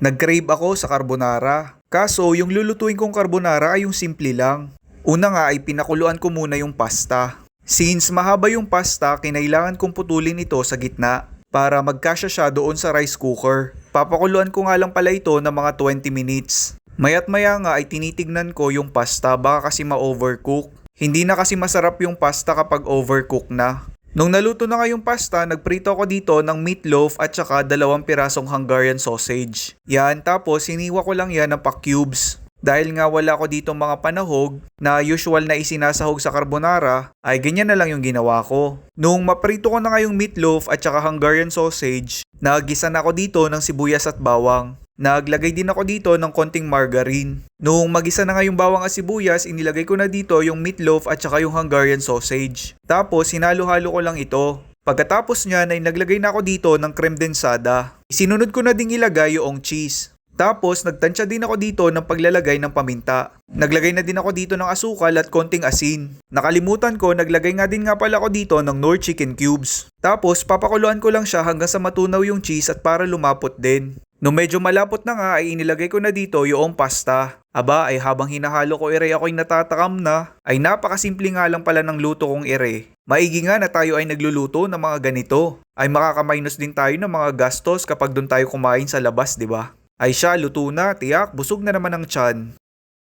Nag-crave ako sa carbonara. Kaso yung lulutuin kong carbonara ay yung simple lang. Una nga ay pinakuluan ko muna yung pasta. Since mahaba yung pasta, kinailangan kong putulin ito sa gitna para magkasya siya doon sa rice cooker. Papakuluan ko nga lang pala ito ng mga 20 minutes. Maya't maya nga ay tinitignan ko yung pasta baka kasi ma-overcook. Hindi na kasi masarap yung pasta kapag overcook na. Nung naluto na nga yung pasta, nagprito ako dito ng meatloaf at saka 2 pirasong Hungarian sausage. Yan, tapos hiniwa ko lang yan ng pa-cubes. Dahil nga wala ko dito mga panahog na usual na isinasahog sa carbonara, ay ganyan na lang yung ginawa ko. Nung maprito ko na nga yung meatloaf at saka Hungarian sausage, nagisa na ako dito ng sibuyas at bawang. Naglagay din ako dito ng konting margarine. Nung magisa na nga yung bawang at sibuyas, inilagay ko na dito yung meatloaf at saka yung Hungarian sausage. Tapos hinalo-halo ko lang ito. Pagkatapos niyan ay naglagay na ako dito ng creme densada. Sinunod ko na ding ilagay yung cheese. Tapos nagtansya din ako dito ng paglalagay ng paminta. Naglagay na din ako dito ng asukal at konting asin. Nakalimutan ko, naglagay nga din nga pala ako dito ng Knorr chicken cubes. Tapos papakuluan ko lang siya hanggang sa matunaw yung cheese at para lumapot din. Nung medyo malapot na nga ay inilagay ko na dito yung pasta. Aba ay habang hinahalo ko ako'y natatakam na. Ay napakasimple nga lang pala ng luto kong Maigi nga na tayo ay nagluluto ng mga ganito. Ay makakaminus din tayo ng mga gastos kapag doon tayo kumain sa labas, di ba? Ay siya, luto na, tiyak, busog na naman ang tiyan.